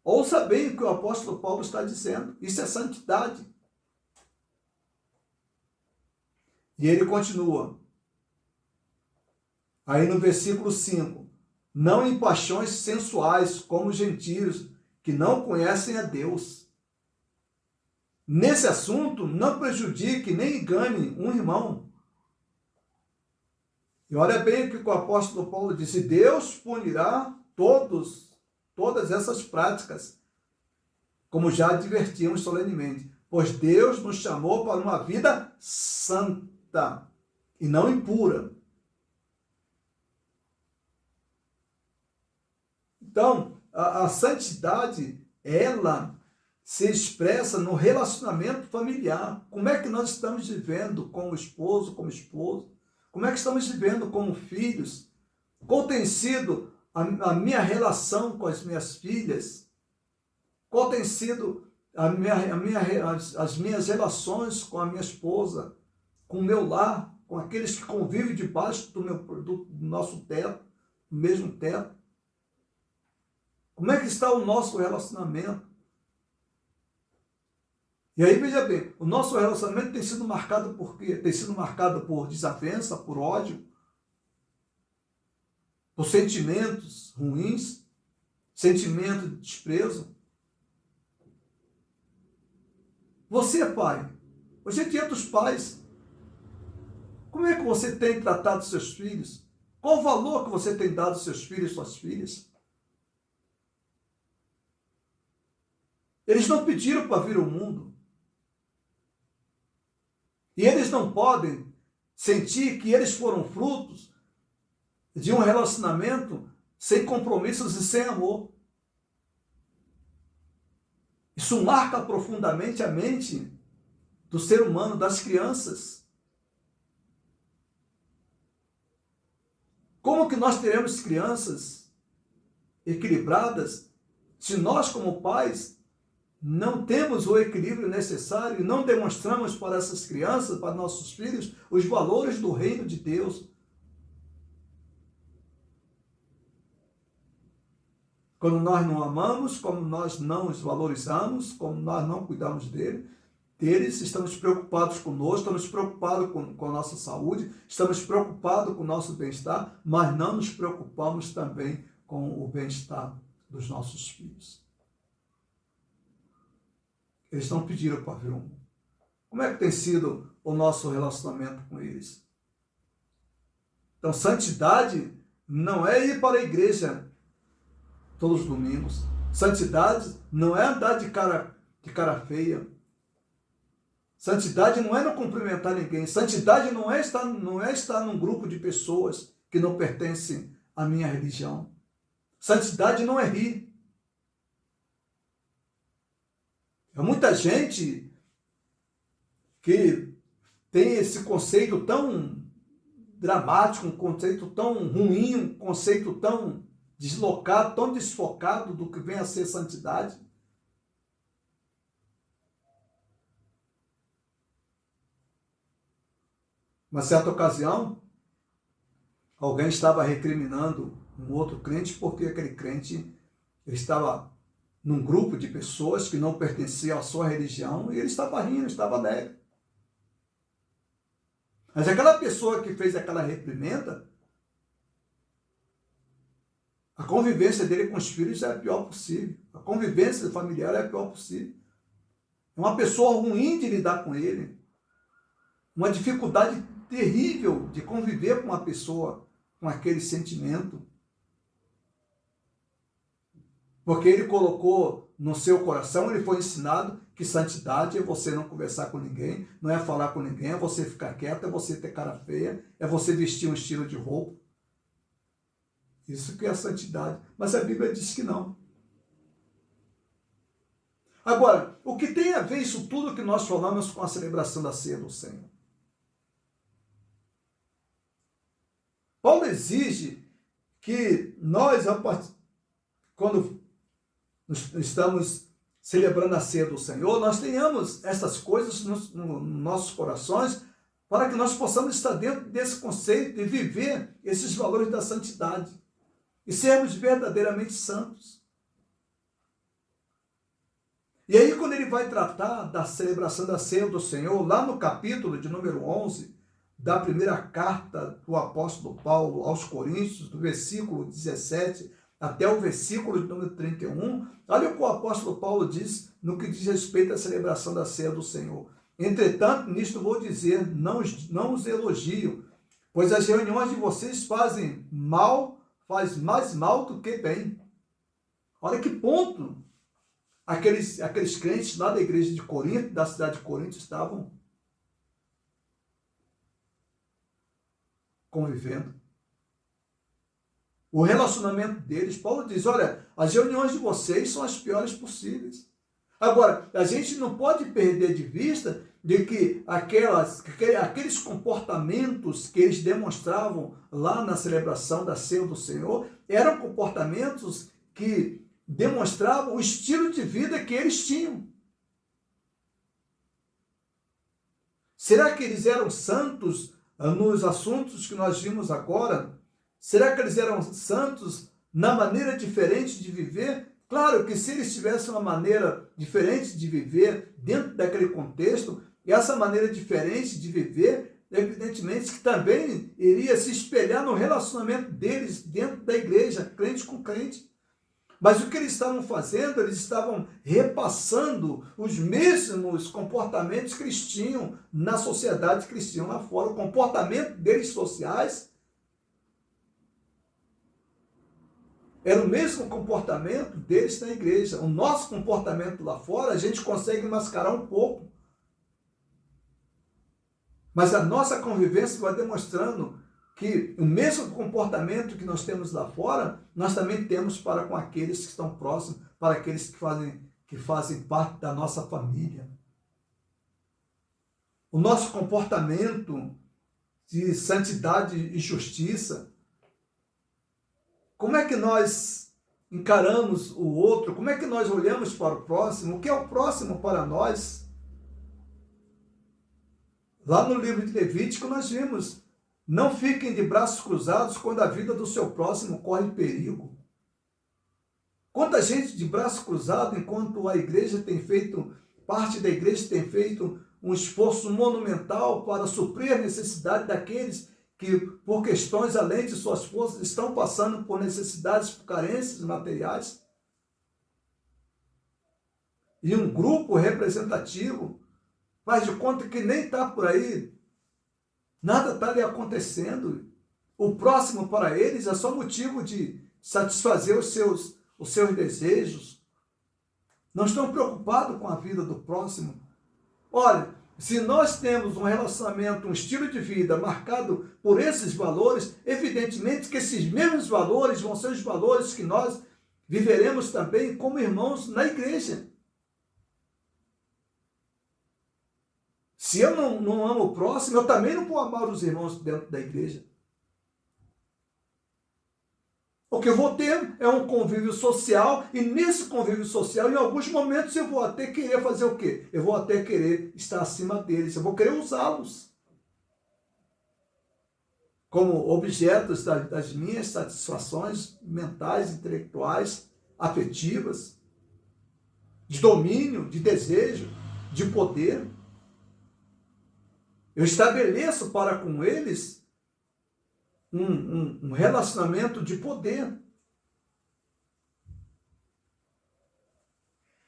Ouça bem o que o apóstolo Paulo está dizendo. Isso é santidade. E ele continua. Aí no versículo 5. Não em paixões sensuais, como os gentios, que não conhecem a Deus. Nesse assunto, não prejudique nem engane um irmão. E olha bem o que o apóstolo Paulo disse. Deus punirá todas essas práticas, como já advertimos solenemente. Pois Deus nos chamou para uma vida santa e não impura. Então, a santidade, ela se expressa no relacionamento familiar. Como é que nós estamos vivendo como esposo, como esposa? Como é que estamos vivendo como filhos? Qual tem sido a minha relação com as minhas filhas? Qual tem sido as minhas relações com a minha esposa, com o meu lar, com aqueles que convivem debaixo do nosso teto, do mesmo teto? Como é que está o nosso relacionamento? E aí, veja bem, o nosso relacionamento tem sido marcado por quê? Tem sido marcado por desavença, por ódio, por sentimentos ruins, sentimento de desprezo. Você, pai, hoje é dia dos pais. Como é que você tem tratado seus filhos? Qual o valor que você tem dado aos seus filhos e suas filhas? Eles não pediram para vir ao mundo. E eles não podem sentir que eles foram frutos de um relacionamento sem compromissos e sem amor. Isso marca profundamente a mente do ser humano, das crianças. Como que nós teremos crianças equilibradas se nós, como pais, não temos o equilíbrio necessário e não demonstramos para essas crianças, para nossos filhos, os valores do reino de Deus? Quando nós não amamos, como nós não os valorizamos, como nós não cuidamos deles, estamos preocupados conosco, estamos preocupados com a nossa saúde, estamos preocupados com o nosso bem-estar, mas não nos preocupamos também com o bem-estar dos nossos filhos. Eles não pediram para ver o mundo. Como é que tem sido o nosso relacionamento com eles? Então, santidade não é ir para a igreja todos os domingos. Santidade não é andar de cara feia. Santidade não é não cumprimentar ninguém. Santidade não é estar num grupo de pessoas que não pertencem à minha religião. Santidade não é rir. Há muita gente que tem esse conceito tão dramático, um conceito tão ruim, um conceito tão deslocado, tão desfocado do que vem a ser santidade. Uma certa ocasião, alguém estava recriminando um outro crente porque aquele crente ele estava num grupo de pessoas que não pertenciam à sua religião e ele estava rindo, estava alegre. Mas aquela pessoa que fez aquela reprimenda, a convivência dele com os filhos é a pior possível. A convivência familiar é a pior possível. É uma pessoa ruim de lidar com ele. Uma dificuldade terrível de conviver com uma pessoa com aquele sentimento. Porque ele colocou no seu coração, ele foi ensinado que santidade é você não conversar com ninguém, não é falar com ninguém, é você ficar quieto, é você ter cara feia, é você vestir um estilo de roupa. Isso que é a santidade. Mas a Bíblia diz que não. Agora, o que tem a ver isso tudo que nós falamos com a celebração da ceia do Senhor? Paulo exige que nós, quando estamos celebrando a ceia do Senhor, nós tenhamos essas coisas nos nossos corações para que nós possamos estar dentro desse conceito e viver esses valores da santidade e sermos verdadeiramente santos. E aí, quando ele vai tratar da celebração da ceia do Senhor, lá no capítulo de número 11, da primeira carta do apóstolo Paulo aos Coríntios, do versículo 17 até o versículo de número 31, olha o que o apóstolo Paulo diz no que diz respeito à celebração da ceia do Senhor. Entretanto, nisto vou dizer, não os elogio, pois as reuniões de vocês faz mais mal do que bem. Olha que ponto aqueles crentes lá da igreja de Corinto, da cidade de Corinto, estavam convivendo. O relacionamento deles, Paulo diz, olha, as reuniões de vocês são as piores possíveis. Agora, a gente não pode perder de vista de que aqueles comportamentos que eles demonstravam lá na celebração da ceia do Senhor eram comportamentos que demonstravam o estilo de vida que eles tinham. Será que eles eram santos nos assuntos que nós vimos agora? Será que eles eram santos na maneira diferente de viver? Claro que se eles tivessem uma maneira diferente de viver dentro daquele contexto, e essa maneira diferente de viver, evidentemente que também iria se espelhar no relacionamento deles dentro da igreja, crente com crente. Mas o que eles estavam fazendo? Eles estavam repassando os mesmos comportamentos que eles tinham na sociedade que eles tinham lá fora. O comportamento deles sociais era o mesmo comportamento deles na igreja. O nosso comportamento lá fora, a gente consegue mascarar um pouco. Mas a nossa convivência vai demonstrando que o mesmo comportamento que nós temos lá fora, nós também temos para com aqueles que estão próximos, para aqueles que fazem parte da nossa família. O nosso comportamento de santidade e justiça, como é que nós encaramos o outro? Como é que nós olhamos para o próximo? O que é o próximo para nós? Lá no livro de Levítico nós vimos: não fiquem de braços cruzados quando a vida do seu próximo corre perigo. Quanta gente de braço cruzado, enquanto a igreja tem feito, parte da igreja tem feito um esforço monumental para suprir a necessidade daqueles que, por questões além de suas forças, estão passando por necessidades, por carências materiais. E um grupo representativo faz de conta que nem está por aí, nada está lhe acontecendo. O próximo para eles é só motivo de satisfazer os seus desejos. Não estão preocupados com a vida do próximo. Olha, se nós temos um relacionamento, um estilo de vida marcado por esses valores, evidentemente que esses mesmos valores vão ser os valores que nós viveremos também como irmãos na igreja. Se eu não amo o próximo, eu também não vou amar os irmãos dentro da igreja. O que eu vou ter é um convívio social, e nesse convívio social, em alguns momentos, eu vou até querer fazer o quê? Eu vou até querer estar acima deles, eu vou querer usá-los como objetos das minhas satisfações mentais, intelectuais, afetivas, de domínio, de desejo, de poder. Eu estabeleço para com eles um relacionamento de poder.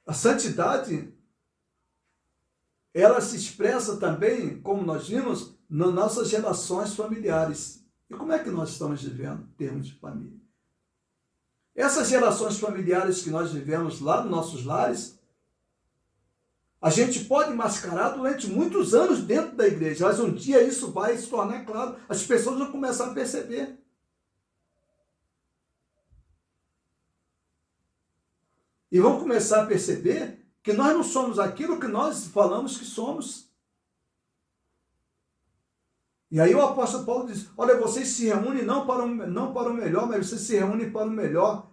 A santidade, ela se expressa também, como nós vimos, nas nossas relações familiares. E como é que nós estamos vivendo em termos de família? Essas relações familiares que nós vivemos lá nos nossos lares, a gente pode mascarar durante muitos anos dentro da igreja, mas um dia isso vai se tornar claro. As pessoas vão começar a perceber. E vão começar a perceber que nós não somos aquilo que nós falamos que somos. E aí o apóstolo Paulo diz: olha, vocês se reúnem não para o melhor, mas vocês se reúnem para o melhor.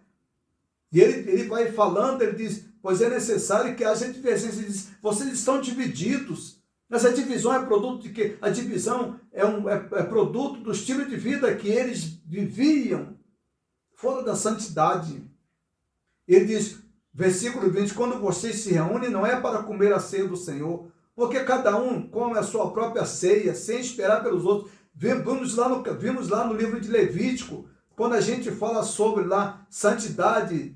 E ele vai falando, ele diz: pois é necessário que haja divergência. Ele diz: vocês estão divididos. Mas a divisão é produto de quê? A divisão é produto do estilo de vida que eles viviam fora da santidade. Ele diz, versículo 20, quando vocês se reúnem, não é para comer a ceia do Senhor, porque cada um come a sua própria ceia, sem esperar pelos outros. Vimos lá no livro de Levítico, quando a gente fala sobre lá santidade,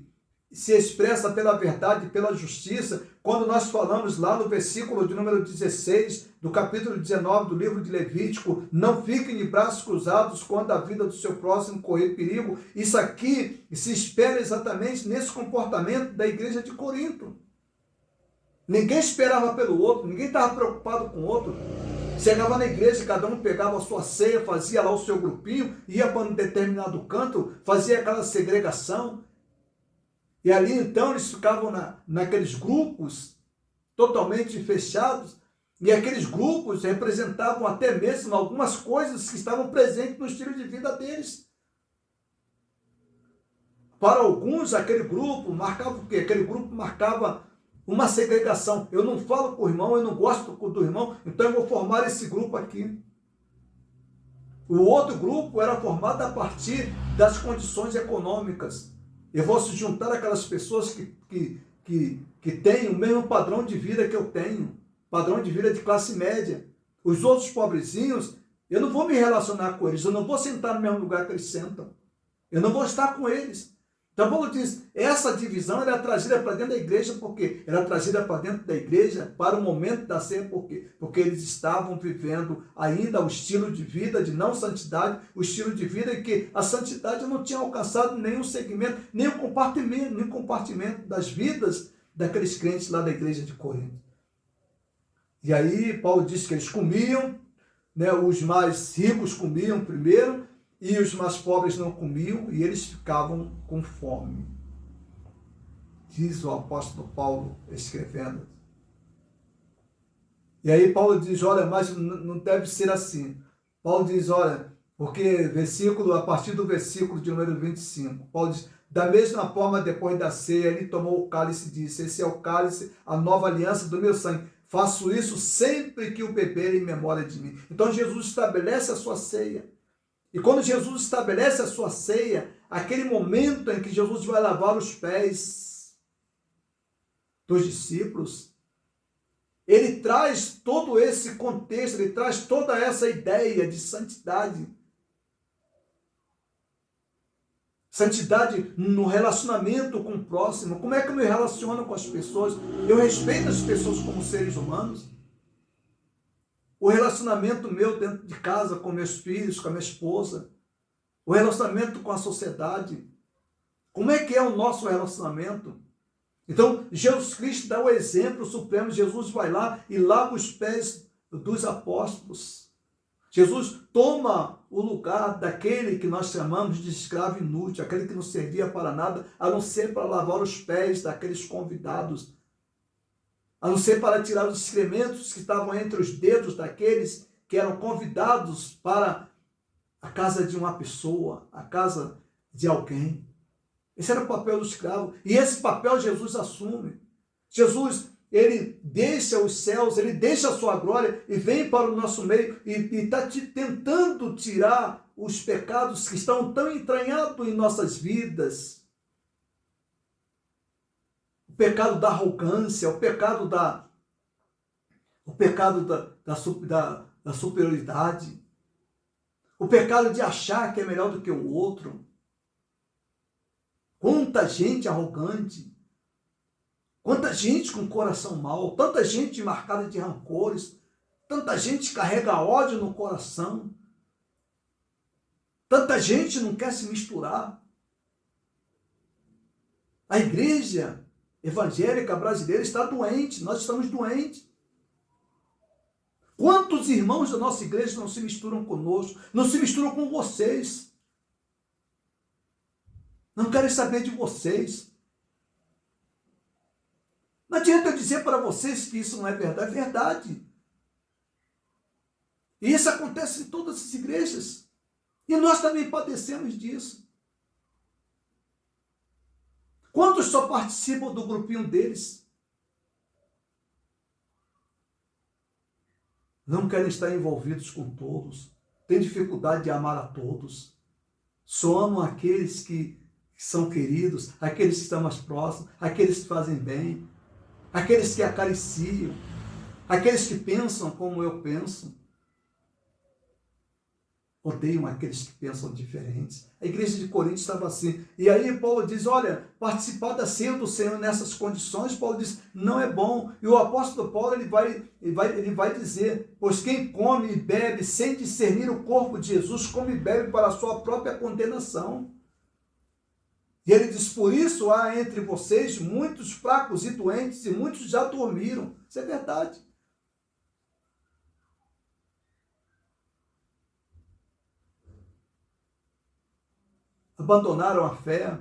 se expressa pela verdade, pela justiça, quando nós falamos lá no versículo de número 16, do capítulo 19 do livro de Levítico, não fiquem de braços cruzados quando a vida do seu próximo correr perigo. Isso aqui se espera exatamente nesse comportamento da igreja de Corinto. Ninguém esperava pelo outro, ninguém estava preocupado com o outro. Chegava na igreja, cada um pegava a sua ceia, fazia lá o seu grupinho, ia para um determinado canto, fazia aquela segregação. E ali então eles ficavam naqueles grupos totalmente fechados, e aqueles grupos representavam até mesmo algumas coisas que estavam presentes no estilo de vida deles. Para alguns, aquele grupo marcava o quê? Aquele grupo marcava uma segregação. Eu não falo com o irmão, eu não gosto do irmão, então eu vou formar esse grupo aqui. O outro grupo era formado a partir das condições econômicas. Eu vou se juntar àquelas pessoas que têm o mesmo padrão de vida que eu tenho, padrão de vida de classe média. Os outros pobrezinhos, eu não vou me relacionar com eles, eu não vou sentar no mesmo lugar que eles sentam, eu não vou estar com eles. Então Paulo diz, essa divisão ela é trazida para dentro da igreja, por quê? Ela é trazida para dentro da igreja para o momento da ceia, por quê? Porque eles estavam vivendo ainda o estilo de vida de não santidade, o estilo de vida em que a santidade não tinha alcançado nenhum segmento, nenhum compartimento das vidas daqueles crentes lá da igreja de Corinto. E aí Paulo diz que eles comiam, né, os mais ricos comiam primeiro e os mais pobres não comiam e eles ficavam com fome. Diz o apóstolo Paulo escrevendo. E aí Paulo diz, olha, mas não deve ser assim. Paulo diz, olha, porque a partir do versículo de número 25, Paulo diz, da mesma forma, depois da ceia, ele tomou o cálice e disse, esse é o cálice, a nova aliança do meu sangue. Faço isso sempre que o beber em memória de mim. Então Jesus estabelece a sua ceia. E quando Jesus estabelece a sua ceia, aquele momento em que Jesus vai lavar os pés dos discípulos, ele traz todo esse contexto, ele traz toda essa ideia de santidade. Santidade no relacionamento com o próximo. Como é que eu me relaciono com as pessoas? Eu respeito as pessoas como seres humanos. O relacionamento meu dentro de casa com meus filhos, com a minha esposa. O relacionamento com a sociedade. Como é que é o nosso relacionamento? Então, Jesus Cristo dá o exemplo supremo. Jesus vai lá e lava os pés dos apóstolos. Jesus toma o lugar daquele que nós chamamos de escravo inútil, aquele que não servia para nada, a não ser para lavar os pés daqueles convidados, a não ser para tirar os excrementos que estavam entre os dedos daqueles que eram convidados para a casa de uma pessoa, a casa de alguém. Esse era o papel do escravo. E esse papel Jesus assume. Jesus, ele deixa os céus, ele deixa a sua glória e vem para o nosso meio e está tentando tirar os pecados que estão tão entranhados em nossas vidas. O pecado da arrogância, o pecado da superioridade, o pecado de achar que é melhor do que o outro. Quanta gente arrogante, quanta gente com coração mau, tanta gente marcada de rancores, tanta gente carrega ódio no coração, tanta gente não quer se misturar. A igreja evangélica brasileira está doente, nós estamos doentes. Quantos irmãos da nossa igreja não se misturam conosco, não se misturam com vocês? Não querem saber de vocês. Não adianta eu dizer para vocês que isso não é verdade, é verdade. E isso acontece em todas as igrejas. E nós também padecemos disso. Quantos só participam do grupinho deles? Não querem estar envolvidos com todos. Têm dificuldade de amar a todos. Só amam aqueles que são queridos, aqueles que estão mais próximos, aqueles que fazem bem, aqueles que acariciam, aqueles que pensam como eu penso. Odeiam aqueles que pensam diferentes. A igreja de Corinto estava assim. E aí Paulo diz, olha, participar da ceia do Senhor nessas condições, Paulo diz, não é bom. E o apóstolo Paulo ele vai dizer, pois quem come e bebe sem discernir o corpo de Jesus, come e bebe para a sua própria condenação. E ele diz, por isso há entre vocês muitos fracos e doentes, e muitos já dormiram. Isso é verdade. Abandonaram a fé,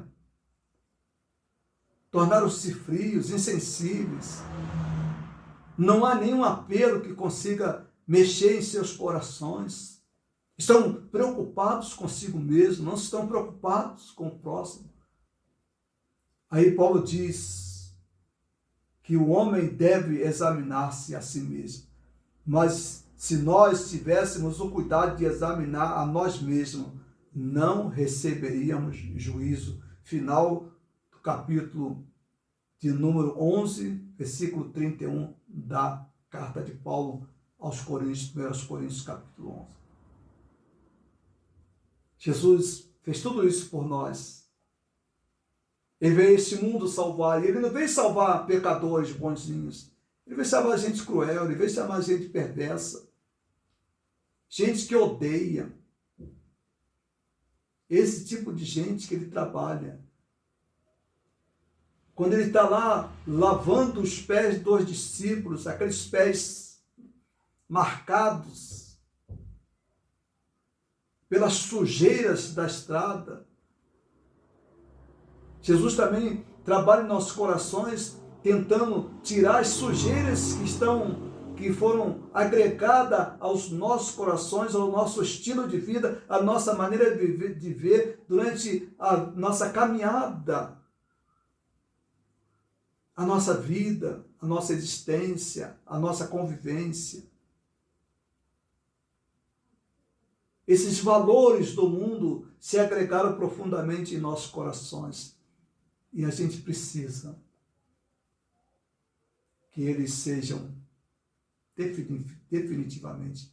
tornaram-se frios, insensíveis. Não há nenhum apelo que consiga mexer em seus corações. Estão preocupados consigo mesmo, não estão preocupados com o próximo. Aí Paulo diz que o homem deve examinar-se a si mesmo. Mas se nós tivéssemos o cuidado de examinar a nós mesmos, não receberíamos juízo. Final do capítulo de número 11, versículo 31 da carta de Paulo aos Coríntios, 1 Coríntios, capítulo 11. Jesus fez tudo isso por nós. Ele veio a este mundo salvar, e ele não veio salvar pecadores bonzinhos. Ele veio salvar gente cruel, ele veio salvar gente perversa, gente que odeia. Esse tipo de gente que ele trabalha. Quando ele está lá lavando os pés dos discípulos, aqueles pés marcados pelas sujeiras da estrada. Jesus também trabalha em nossos corações, tentando tirar as sujeiras que foram agregadas aos nossos corações, ao nosso estilo de vida, à nossa maneira de ver durante a nossa caminhada, a nossa vida, a nossa existência, a nossa convivência. Esses valores do mundo se agregaram profundamente em nossos corações e a gente precisa que eles sejam definitivamente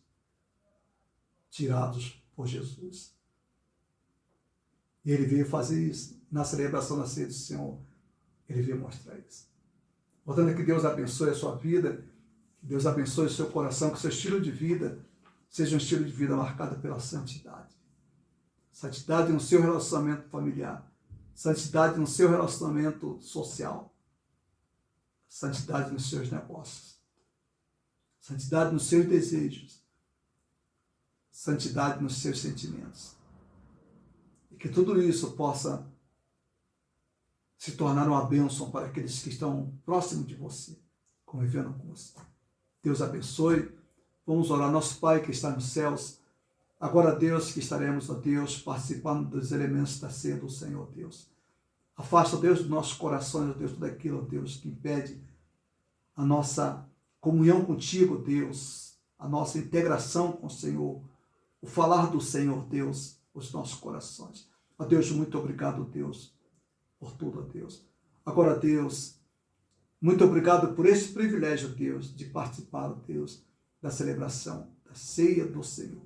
tirados por Jesus. E ele veio fazer isso na celebração da ceia do Senhor. Ele veio mostrar isso. Portanto, que Deus abençoe a sua vida, que Deus abençoe o seu coração, que o seu estilo de vida seja um estilo de vida marcado pela santidade. Santidade no seu relacionamento familiar, santidade no seu relacionamento social, santidade nos seus negócios, santidade nos seus desejos, santidade nos seus sentimentos. E que tudo isso possa se tornar uma bênção para aqueles que estão próximos de você, convivendo com você. Deus abençoe. Vamos orar. Nosso Pai que está nos céus, agora, Deus, que estaremos, ó Deus, participando dos elementos da ceia do Senhor, Deus. Afasta, Deus, dos nossos corações, ó Deus, tudo aquilo, ó Deus, que impede a nossa comunhão contigo, Deus, a nossa integração com o Senhor, o falar do Senhor, Deus, os nossos corações. Ó Deus, muito obrigado, Deus, por tudo, ó Deus. Agora, Deus, muito obrigado por esse privilégio, Deus, de participar, ó Deus, da celebração da ceia do Senhor.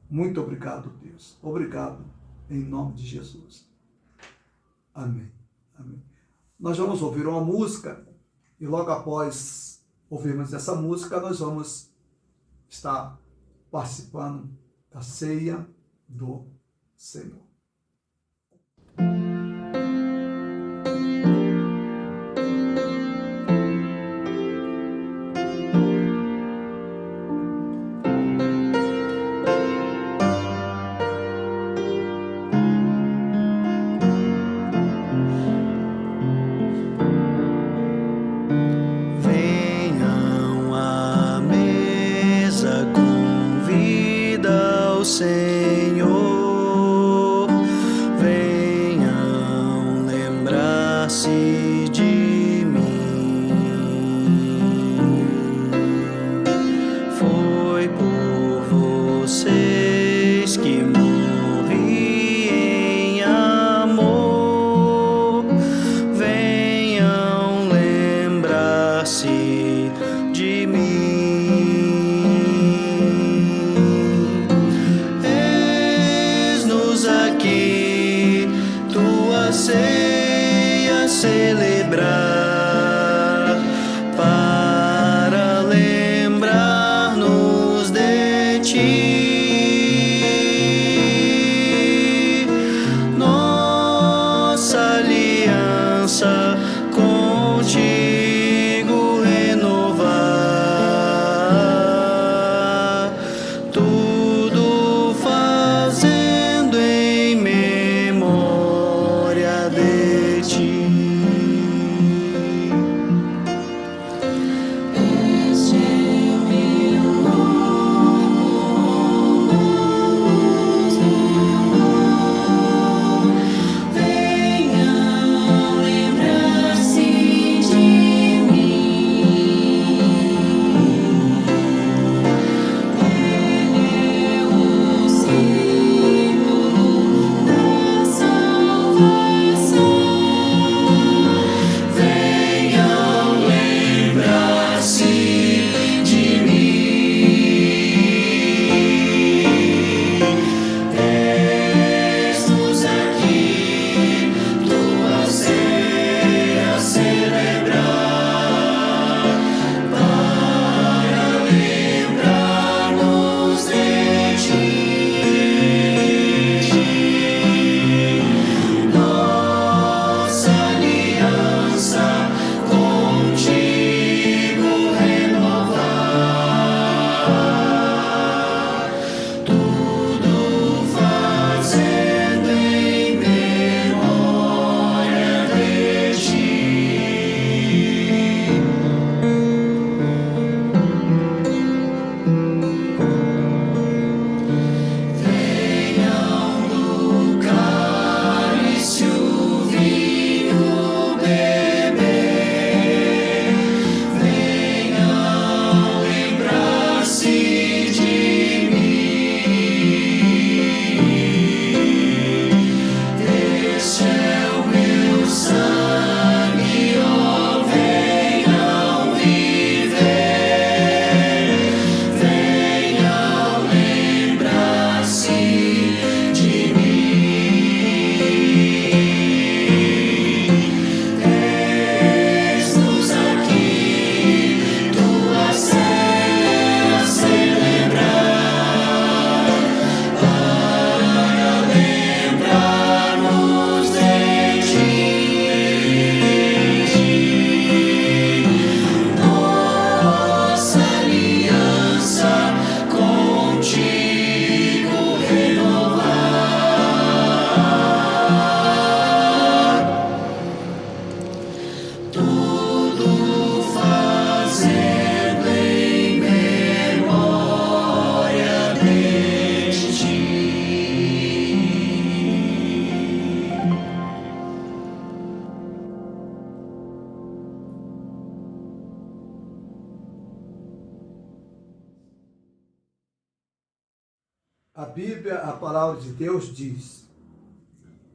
Muito obrigado, Deus. Obrigado, em nome de Jesus. Amém. Amém. Nós vamos ouvir uma música e logo após ouvirmos essa música, nós vamos estar participando da ceia do Senhor. Senhor, venham lembrar-se de mim. Foi por vocês que morri em amor. Venham lembrar-se de mim. Aqui tua ceia celebrar, para lembrar-nos de ti. Nossa aliança contigo renovar, tudo fazendo em memória de ti. Este é meu amor, venham lembrar-se de mim. Ele é o símbolo da salvação. A Bíblia, a palavra de Deus diz: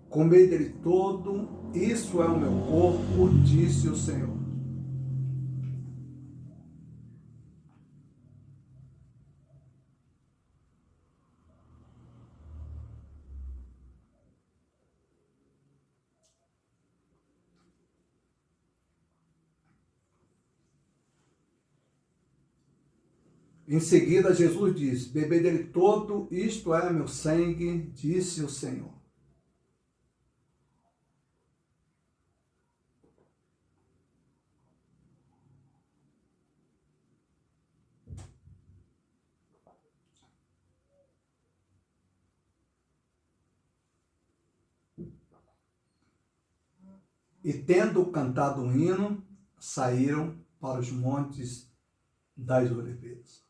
comei dele todo, isso é o meu corpo, disse o Senhor. Em seguida, Jesus diz: bebei dele todo, isto é meu sangue, disse o Senhor. E tendo cantado um hino, saíram para os montes das oliveiras.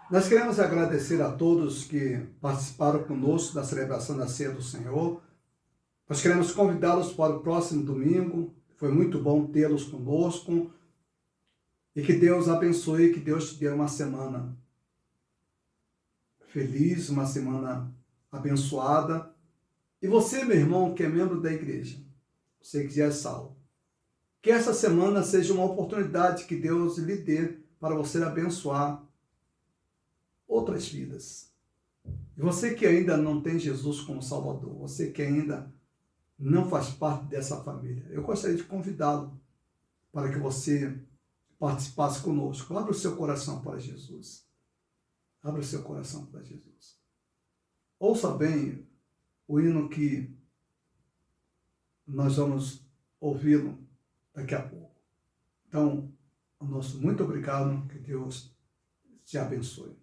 Nós queremos agradecer a todos que participaram conosco da celebração da Ceia do Senhor. Nós queremos convidá-los para o próximo domingo. Foi muito bom tê-los conosco. E que Deus abençoe, que Deus te dê uma semana feliz, uma semana abençoada. E você, meu irmão, que é membro da igreja, você que já é salvo, que essa semana seja uma oportunidade que Deus lhe dê para você abençoar outras vidas. E você que ainda não tem Jesus como Salvador, você que ainda não faz parte dessa família, eu gostaria de convidá-lo para que você participasse conosco. Abra o seu coração para Jesus. Abra o seu coração para Jesus. Ouça bem o hino que nós vamos ouvi-lo daqui a pouco. Então, nosso muito obrigado, que Deus te abençoe.